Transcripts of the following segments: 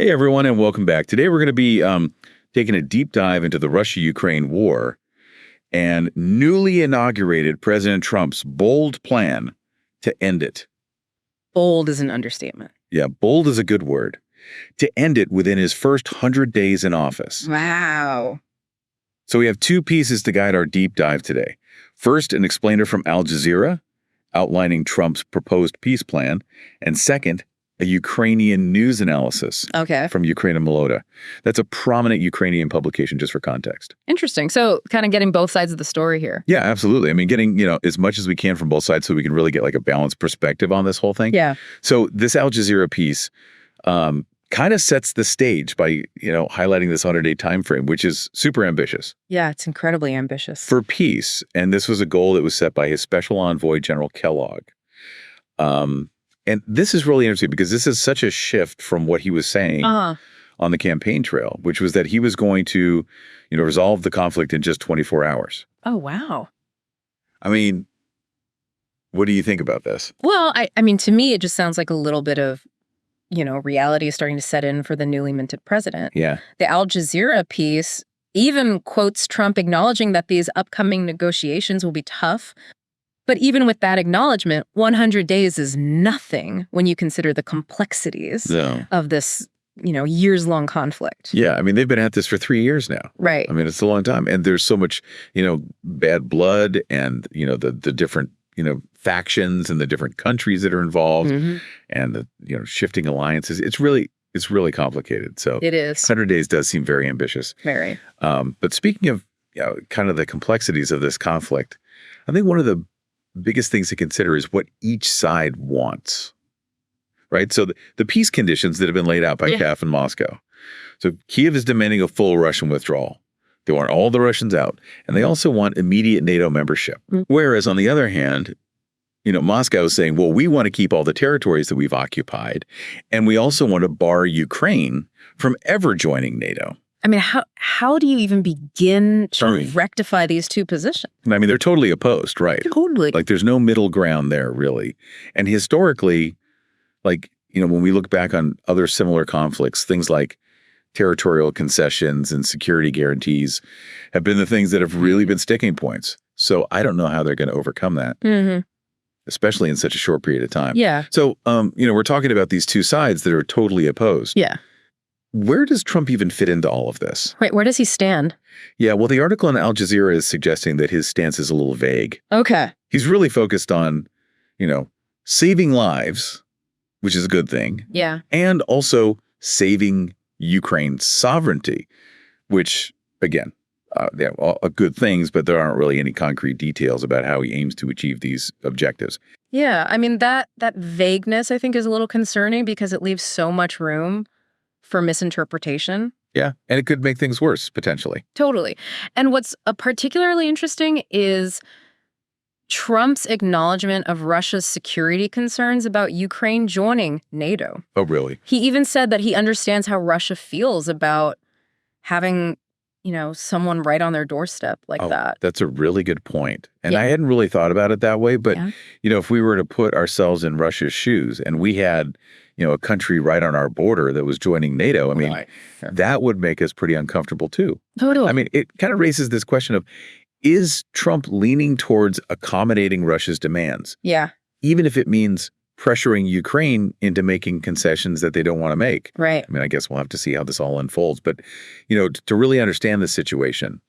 Hey, everyone, and welcome back. Today, we're going to be taking a deep dive into the Russia-Ukraine war and newly inaugurated President Trump's bold plan to end it. Bold is an understatement. Yeah, bold is a good word. To end it within his first 100 days in office. Wow. So we have two pieces to guide our deep dive today. First, an explainer from Al Jazeera outlining Trump's proposed peace plan. And second, a Ukrainian news analysis from Ukraine Moloda. That's a prominent Ukrainian publication, just for context. Interesting. So kind of getting both sides of the story here. Yeah, absolutely. I mean, getting, as much as we can from both sides so we can really get like a balanced perspective on this whole thing. Yeah. So this Al Jazeera piece kind of sets the stage by, highlighting this 100-day time frame, which is super ambitious. Yeah, it's incredibly ambitious. For peace. And this was a goal that was set by his special envoy, General Kellogg. And this is really interesting because this is such a shift from what he was saying on the campaign trail, which was that he was going to, resolve the conflict in just 24 hours. Oh, wow. I mean, what do you think about this? Well, I mean, to me, it just sounds like a little bit of, reality is starting to set in for the newly minted president. Yeah. The Al Jazeera piece even quotes Trump acknowledging that these upcoming negotiations will be tough. But even with that acknowledgement, 100 days is nothing when you consider the complexities of this, years-long conflict. Yeah, I mean, they've been at this for 3 years now. Right. I mean, it's a long time. And there's so much, bad blood and, the different, factions and the different countries that are involved and the, shifting alliances. It's really complicated. So it is. 100 days does seem very ambitious. Very. But speaking of, kind of the complexities of this conflict, I think one of the biggest things to consider is what each side wants, right? So the peace conditions that have been laid out by Kiev and Moscow. So Kiev is demanding a full Russian withdrawal. They want all the Russians out, and they also want immediate NATO membership. Whereas on the other hand, Moscow is saying, well, we want to keep all the territories that we've occupied, and we also want to bar Ukraine from ever joining NATO. I mean, how do you even begin to rectify these two positions? I mean, they're totally opposed, right? Totally. Like, there's no middle ground there, really. And historically, when we look back on other similar conflicts, things like territorial concessions and security guarantees have been the things that have really been sticking points. So I don't know how they're going to overcome that, especially in such a short period of time. Yeah. So, we're talking about these two sides that are totally opposed. Yeah. Where does Trump even fit into all of this? Right. Where does he stand? Yeah, well, the article on Al Jazeera is suggesting that his stance is a little vague. Okay. He's really focused on, saving lives, which is a good thing. Yeah. And also saving Ukraine's sovereignty, which, again, all good things, but there aren't really any concrete details about how he aims to achieve these objectives. Yeah. I mean, that vagueness, I think, is a little concerning because it leaves so much room for misinterpretation. Yeah, and it could make things worse, potentially. Totally. And what's particularly interesting is Trump's acknowledgement of Russia's security concerns about Ukraine joining NATO. Oh, really? He even said that he understands how Russia feels about having, someone right on their doorstep like that. That's a really good point. And I hadn't really thought about it that way. But, if we were to put ourselves in Russia's shoes and we had a country right on our border that was joining NATO, I mean, that would make us pretty uncomfortable too. Totally. I mean, it kind of raises this question of, is Trump leaning towards accommodating Russia's demands? Yeah. Even if it means pressuring Ukraine into making concessions that they don't want to make. Right. I mean, I guess we'll have to see how this all unfolds. But, to really understand the situation,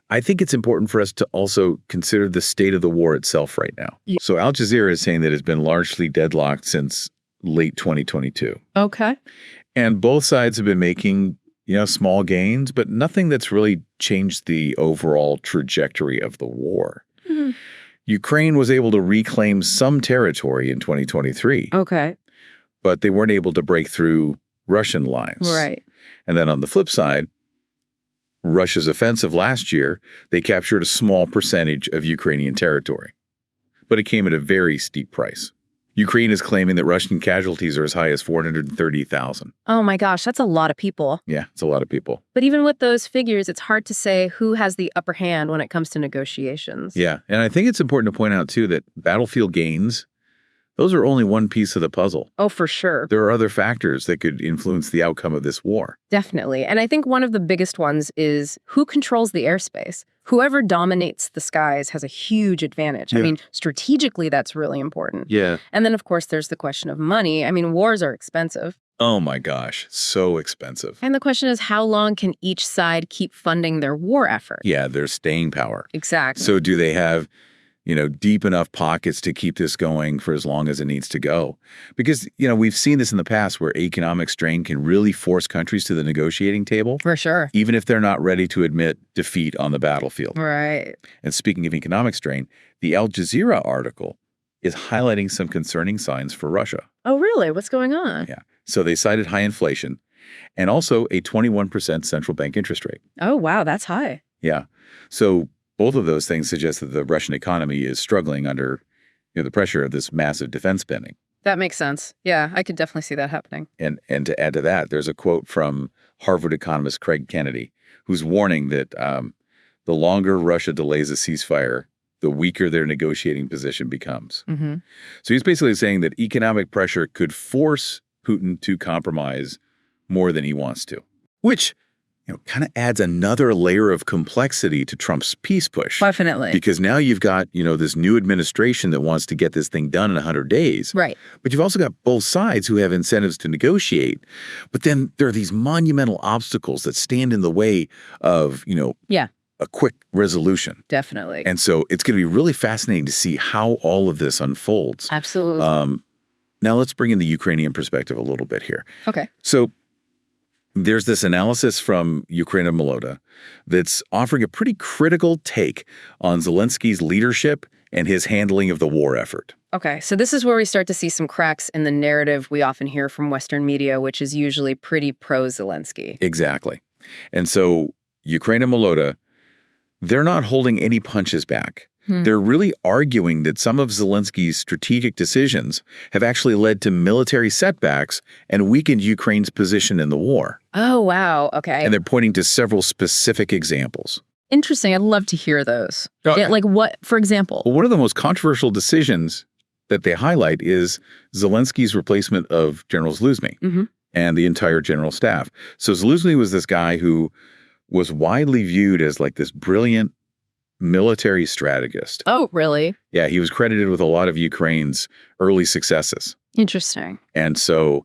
I think it's important for us to also consider the state of the war itself right now. Yeah. So Al Jazeera is saying that it's been largely deadlocked since late 2022. Okay. And both sides have been making, small gains, but nothing that's really changed the overall trajectory of the war. Ukraine was able to reclaim some territory in 2023. Okay. But they weren't able to break through Russian lines. Right. And then on the flip side, Russia's offensive last year, they captured a small percentage of Ukrainian territory. But it came at a very steep price. Ukraine is claiming that Russian casualties are as high as 430,000. Oh my gosh, that's a lot of people. Yeah, it's a lot of people. But even with those figures, it's hard to say who has the upper hand when it comes to negotiations. Yeah, and I think it's important to point out, too, that battlefield gains those are only one piece of the puzzle. Oh, for sure. There are other factors that could influence the outcome of this war. Definitely. And I think one of the biggest ones is who controls the airspace. Whoever dominates the skies has a huge advantage. I Yeah. mean, strategically, that's really important. Yeah. And then, of course, there's the question of money. I mean, wars are expensive. Oh my gosh, so expensive. And the question is, how long can each side keep funding their war effort? Yeah, there's staying power. Exactly. So do they have, deep enough pockets to keep this going for as long as it needs to go? Because, we've seen this in the past where economic strain can really force countries to the negotiating table, For sure. even if they're not ready to admit defeat on the battlefield. Right. And speaking of economic strain, the Al Jazeera article is highlighting some concerning signs for Russia. Oh, really? What's going on? Yeah. So they cited high inflation and also a 21% central bank interest rate. Oh, wow. That's high. Yeah. So both of those things suggest that the Russian economy is struggling under the pressure of this massive defense spending. That makes sense. Yeah, I could definitely see that happening. And to add to that, there's a quote from Harvard economist Craig Kennedy, who's warning that the longer Russia delays a ceasefire, the weaker their negotiating position becomes. Mm-hmm. So he's basically saying that economic pressure could force Putin to compromise more than he wants to, which kind of adds another layer of complexity to Trump's peace push. Definitely. Because now you've got, this new administration that wants to get this thing done in 100 days. Right. But you've also got both sides who have incentives to negotiate. But then there are these monumental obstacles that stand in the way of, Yeah, a quick resolution. definitely. And so it's going to be really fascinating to see how all of this unfolds. Absolutely. Now let's bring in the Ukrainian perspective a little bit here. Okay. So there's this analysis from Ukraine Moloda that's offering a pretty critical take on Zelensky's leadership and his handling of the war effort. Okay. So this is where we start to see some cracks in the narrative we often hear from Western media, which is usually pretty pro-Zelensky. Exactly. And so Ukraine Moloda, they're not holding any punches back. They're really arguing that some of Zelensky's strategic decisions have actually led to military setbacks and weakened Ukraine's position in the war. Oh, wow. Okay. And they're pointing to several specific examples. Interesting. I'd love to hear those. Oh, Yeah, like what, for example? Well, one of the most controversial decisions that they highlight is Zelensky's replacement of General Zelenskyy and the entire general staff. So Zelenskyy was this guy who was widely viewed as like this brilliant military strategist. Oh, really? Yeah, he was credited with a lot of Ukraine's early successes. Interesting. And so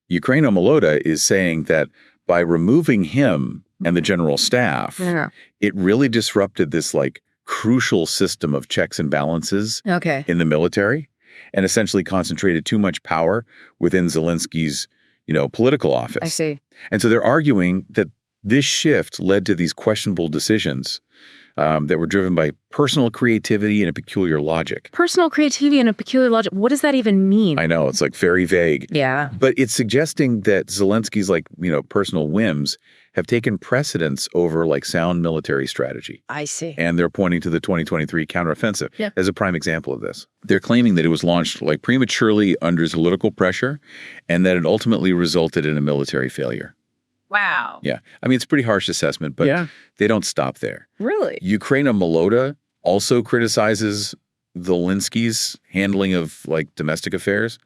Ukraine Moloda is saying that by removing him and the general staff, Yeah. it really disrupted this like crucial system of checks and balances Okay. in the military and essentially concentrated too much power within Zelensky's, political office. I see. And so they're arguing that this shift led to these questionable decisions that were driven by personal creativity and a peculiar logic. Personal creativity and a peculiar logic. What does that even mean? I know, it's like very vague. Yeah. But it's suggesting that Zelensky's personal whims have taken precedence over like sound military strategy. I see. And they're pointing to the 2023 counteroffensive as a prime example of this. They're claiming that it was launched like prematurely under political pressure and that it ultimately resulted in a military failure. Wow. Yeah. I mean, it's a pretty harsh assessment, but they don't stop there. Really? Ukraine Moloda also criticizes Zelensky's handling of like domestic affairs.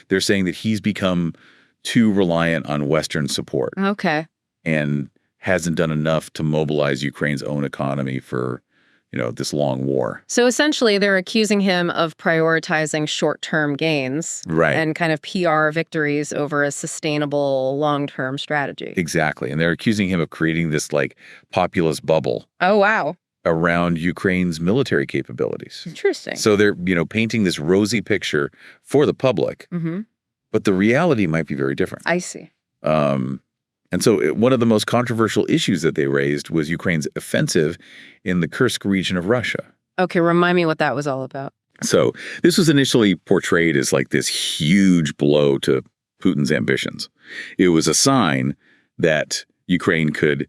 They're saying that he's become too reliant on Western support Okay. and hasn't done enough to mobilize Ukraine's own economy for, this long war. So essentially, they're accusing him of prioritizing short-term gains Right. and kind of PR victories over a sustainable long-term strategy. Exactly. And they're accusing him of creating this like populist bubble Oh, wow. around Ukraine's military capabilities. Interesting. So they're, painting this rosy picture for the public, but the reality might be very different. I see. And so one of the most controversial issues that they raised was Ukraine's offensive in the Kursk region of Russia. Okay, remind me what that was all about. So this was initially portrayed as like this huge blow to Putin's ambitions. It was a sign that Ukraine could,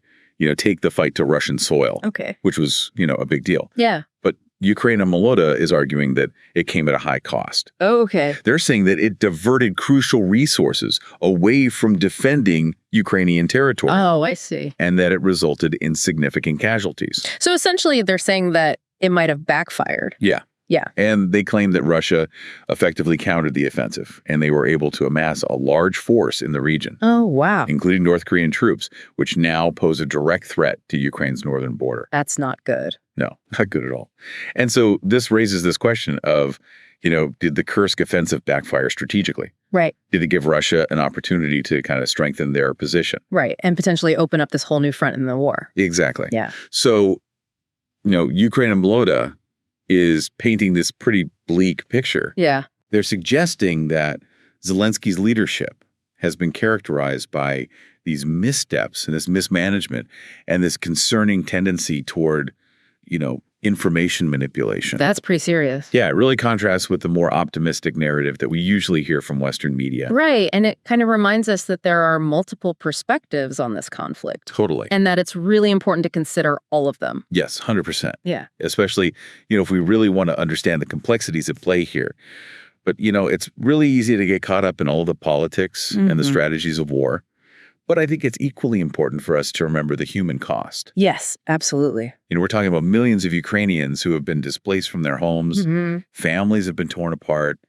take the fight to Russian soil, Okay. which was, a big deal. Yeah. But Ukraine Moloda is arguing that it came at a high cost. Oh, okay. They're saying that it diverted crucial resources away from defending Ukrainian territory Oh, I see. and that it resulted in significant casualties. So essentially, they're saying that it might have backfired. Yeah. Yeah. And they claimed that Russia effectively countered the offensive, and they were able to amass a large force in the region, Oh, wow. including North Korean troops, which now pose a direct threat to Ukraine's northern border. That's not good. No, not good at all. And so this raises this question of, did the Kursk offensive backfire strategically? Right. Did it give Russia an opportunity to kind of strengthen their position? Right. And potentially open up this whole new front in the war. Exactly. Yeah. So, Ukraine Moloda is painting this pretty bleak picture. Yeah. They're suggesting that Zelensky's leadership has been characterized by these missteps and this mismanagement and this concerning tendency toward, information manipulation. That's pretty serious. Yeah, it really contrasts with the more optimistic narrative that we usually hear from Western media. Right. And it kind of reminds us that there are multiple perspectives on this conflict. Totally. And that it's really important to consider all of them. Yes, 100%. Yeah. Especially, if we really want to understand the complexities at play here. But, it's really easy to get caught up in all the politics and the strategies of war. But I think it's equally important for us to remember the human cost. Yes, absolutely. We're talking about millions of Ukrainians who have been displaced from their homes. Families have been torn apart.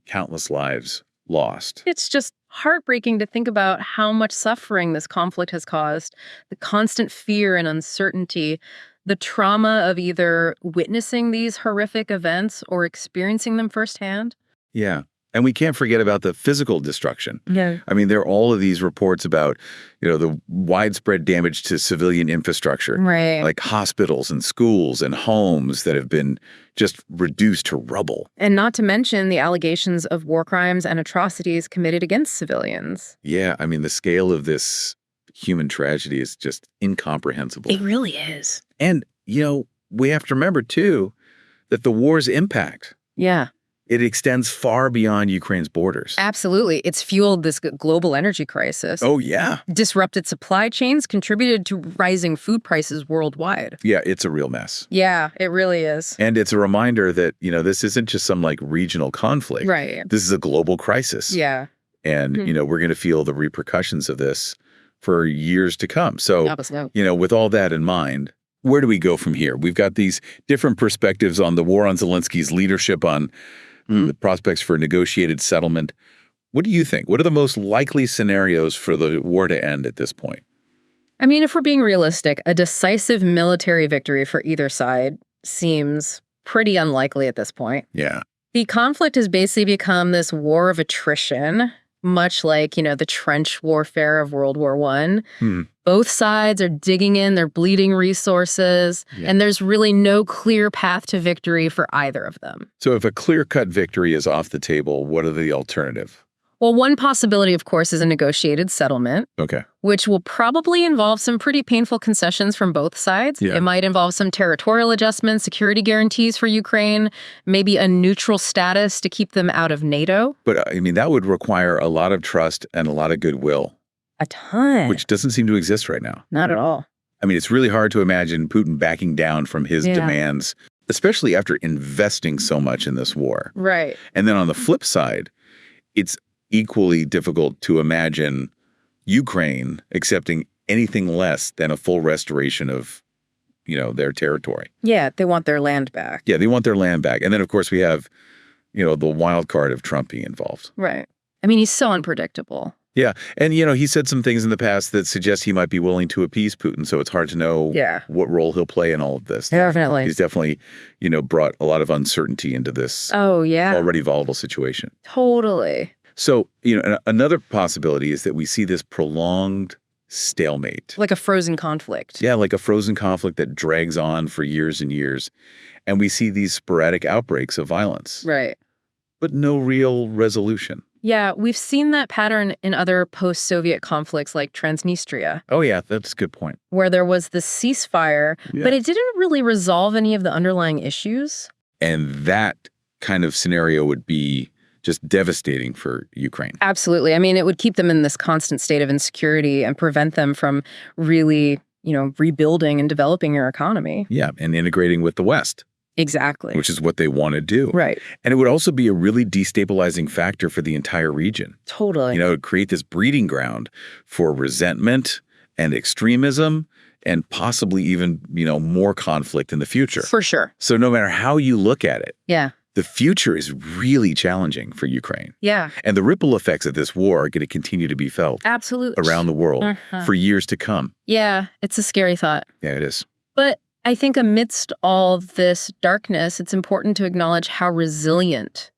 Countless lives lost. It's just heartbreaking to think about how much suffering this conflict has caused, the constant fear and uncertainty, the trauma of either witnessing these horrific events or experiencing them firsthand. Yeah. And we can't forget about the physical destruction. Yeah. I mean, there are all of these reports about, the widespread damage to civilian infrastructure. Right. Like hospitals and schools and homes that have been just reduced to rubble. And not to mention the allegations of war crimes and atrocities committed against civilians. Yeah. I mean, the scale of this human tragedy is just incomprehensible. It really is. And, we have to remember, too, that the war's impact. Yeah. It extends far beyond Ukraine's borders. Absolutely. It's fueled this global energy crisis. Oh, yeah. Disrupted supply chains, contributed to rising food prices worldwide. Yeah, it's a real mess. Yeah, it really is. And it's a reminder that, this isn't just some regional conflict. Right. This is a global crisis. Yeah. And, we're going to feel the repercussions of this for years to come. So, with all that in mind, where do we go from here? We've got these different perspectives on the war, on Zelensky's leadership, on the prospects for a negotiated settlement. What do you think? What are the most likely scenarios for the war to end at this point? I mean, if we're being realistic, a decisive military victory for either side seems pretty unlikely at this point. Yeah. The conflict has basically become this war of attrition, much like, the trench warfare of World War I. Both sides are digging in, they're bleeding resources, and there's really no clear path to victory for either of them. So if a clear-cut victory is off the table, what are the alternative? Well, one possibility, of course, is a negotiated settlement. Okay. Which will probably involve some pretty painful concessions from both sides. Yeah. It might involve some territorial adjustments, security guarantees for Ukraine, maybe a neutral status to keep them out of NATO. But, I mean, that would require a lot of trust and a lot of goodwill. A ton. Which doesn't seem to exist right now. Not at all. I mean, it's really hard to imagine Putin backing down from his demands, especially after investing so much in this war. Right. And then on the flip side, it's equally difficult to imagine Ukraine accepting anything less than a full restoration of, their territory. Yeah, they want their land back. Yeah, they want their land back. And then, of course, we have, the wild card of Trump being involved. Right. I mean, he's so unpredictable. Yeah. And, he said some things in the past that suggest he might be willing to appease Putin. So it's hard to know what role he'll play in all of this. Definitely. He's definitely, brought a lot of uncertainty into this already volatile situation. Totally. So, another possibility is that we see this prolonged stalemate. Like a frozen conflict. Yeah, like a frozen conflict that drags on for years and years. And we see these sporadic outbreaks of violence. Right. But no real resolution. Yeah, we've seen that pattern in other post-Soviet conflicts like Transnistria. Oh, yeah, that's a good point. Where there was this ceasefire, but it didn't really resolve any of the underlying issues. And that kind of scenario would be just devastating for Ukraine. Absolutely. I mean, it would keep them in this constant state of insecurity and prevent them from really, rebuilding and developing their economy. Yeah, and integrating with the West. Exactly. Which is what they want to do. Right. And it would also be a really destabilizing factor for the entire region. Totally. It would create this breeding ground for resentment and extremism and possibly even, more conflict in the future. For sure. So no matter how you look at it, Yeah. the future is really challenging for Ukraine. Yeah. And the ripple effects of this war are going to continue to be felt Absolutely. around the world for years to come. Yeah. It's a scary thought. Yeah, it is. But I think amidst all this darkness, it's important to acknowledge how resilient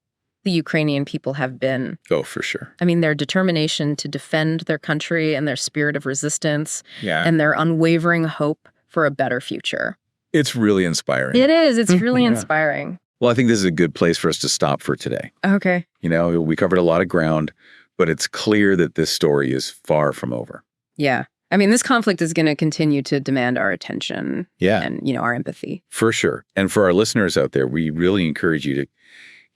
the Ukrainian people have been. Oh, for sure. I mean, their determination to defend their country and their spirit of resistance and their unwavering hope for a better future. It's really inspiring. It is. It's really inspiring. Well, I think this is a good place for us to stop for today. Okay. We covered a lot of ground, but it's clear that this story is far from over. Yeah. I mean, this conflict is going to continue to demand our attention and, our empathy. For sure. And for our listeners out there, we really encourage you to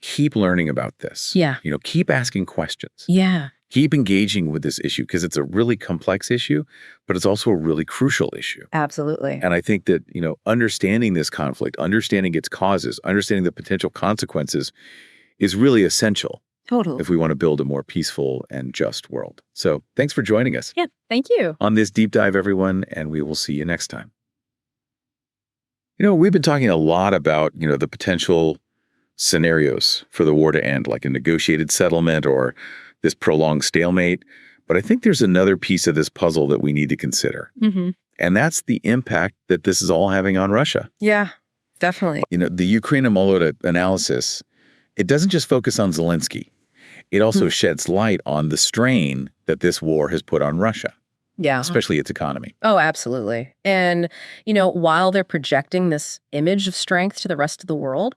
keep learning about this. Yeah. Keep asking questions. Yeah. Keep engaging with this issue because it's a really complex issue, but it's also a really crucial issue. Absolutely. And I think that, understanding this conflict, understanding its causes, understanding the potential consequences is really essential. Totally. If we want to build a more peaceful and just world. So thanks for joining us. Yeah, thank you. On this deep dive, everyone, and we will see you next time. We've been talking a lot about, the potential scenarios for the war to end, like a negotiated settlement or this prolonged stalemate. But I think there's another piece of this puzzle that we need to consider. And that's the impact that this is all having on Russia. Yeah, definitely. The Ukraine Moloda analysis, it doesn't just focus on Zelenskyy. It also sheds light on the strain that this war has put on Russia. Yeah. Especially its economy. Oh, absolutely. And, while they're projecting this image of strength to the rest of the world,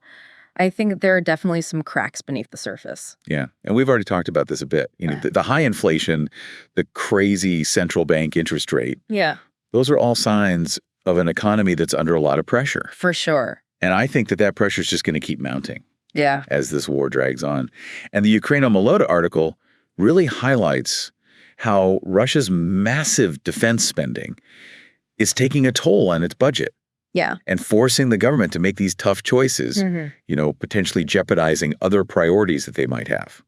I think there are definitely some cracks beneath the surface. Yeah. And we've already talked about this a bit. The high inflation, the crazy central bank interest rate. Yeah. Those are all signs of an economy that's under a lot of pressure. For sure. And I think that pressure is just going to keep mounting. Yeah. As this war drags on. And the Ukraine Moloda article really highlights how Russia's massive defense spending is taking a toll on its budget. Yeah. And forcing the government to make these tough choices, potentially jeopardizing other priorities that they might have.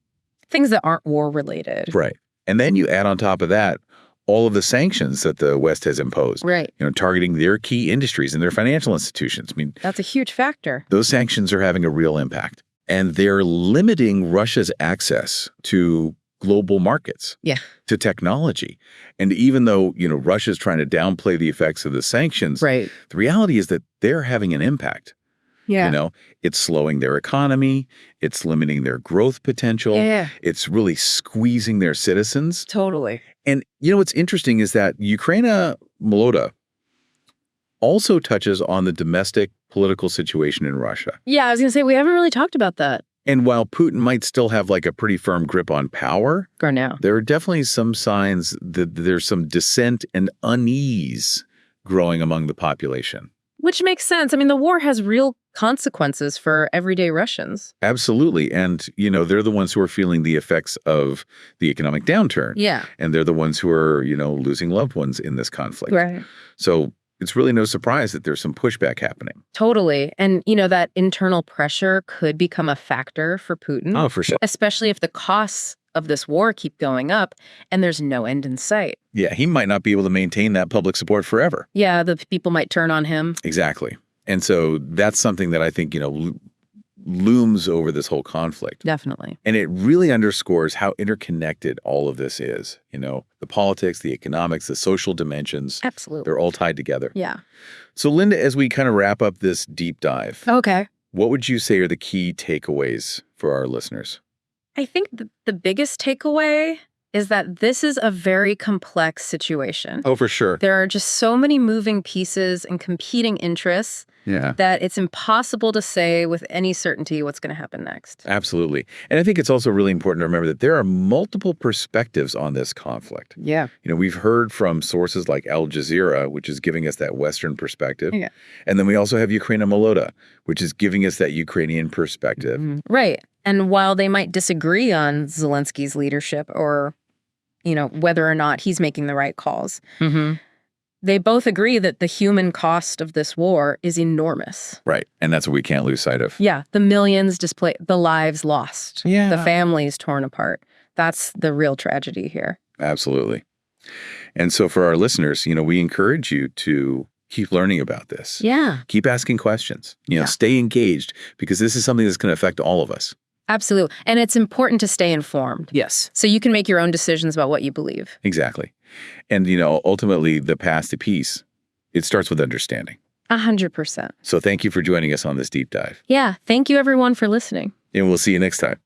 Things that aren't war related. Right. And then you add on top of that all of the sanctions that the West has imposed. Right. Targeting their key industries and their financial institutions. I mean, that's a huge factor. Those sanctions are having a real impact. And they're limiting Russia's access to global markets, to technology. And even though, Russia's trying to downplay the effects of the sanctions, the reality is that they're having an impact. Yeah. It's slowing their economy. It's limiting their growth potential. Yeah. It's really squeezing their citizens. Totally. And, what's interesting is that Ukraine Moloda also touches on the domestic political situation in Russia. Yeah, I was going to say, we haven't really talked about that. And while Putin might still have like a pretty firm grip on power, there are definitely some signs that there's some dissent and unease growing among the population. Which makes sense. I mean, the war has real consequences for everyday Russians. Absolutely. And, they're the ones who are feeling the effects of the economic downturn. Yeah. And they're the ones who are, losing loved ones in this conflict. Right. So it's really no surprise that there's some pushback happening. Totally. And, that internal pressure could become a factor for Putin. Oh, for sure. Especially if the costs of this war keep going up and there's no end in sight. Yeah, he might not be able to maintain that public support forever. Yeah, the people might turn on him. Exactly. And so that's something that I think, looms over this whole conflict. Definitely. And it really underscores how interconnected all of this is. The politics, the economics, the social dimensions. Absolutely. They're all tied together. Yeah. So, Linda, as we kind of wrap up this deep dive, okay, what would you say are the key takeaways for our listeners? I think the biggest takeaway is that this is a very complex situation. Oh, for sure. There are just so many moving pieces and competing interests that it's impossible to say with any certainty what's going to happen next. Absolutely. And I think it's also really important to remember that there are multiple perspectives on this conflict. Yeah. We've heard from sources like Al Jazeera, which is giving us that Western perspective. Yeah. And then we also have Ukraine Moloda, which is giving us that Ukrainian perspective. Right. And while they might disagree on Zelenskyy's leadership or, whether or not he's making the right calls, they both agree that the human cost of this war is enormous. Right. And that's what we can't lose sight of. Yeah. The millions displaced, the lives lost, the families torn apart. That's the real tragedy here. Absolutely. And so for our listeners, we encourage you to keep learning about this. Yeah. Keep asking questions. Stay engaged, because this is something that's going to affect all of us. Absolutely. And it's important to stay informed. Yes. So you can make your own decisions about what you believe. Exactly. And, ultimately, the path to peace, it starts with understanding. 100%. So thank you for joining us on this deep dive. Yeah. Thank you, everyone, for listening. And we'll see you next time.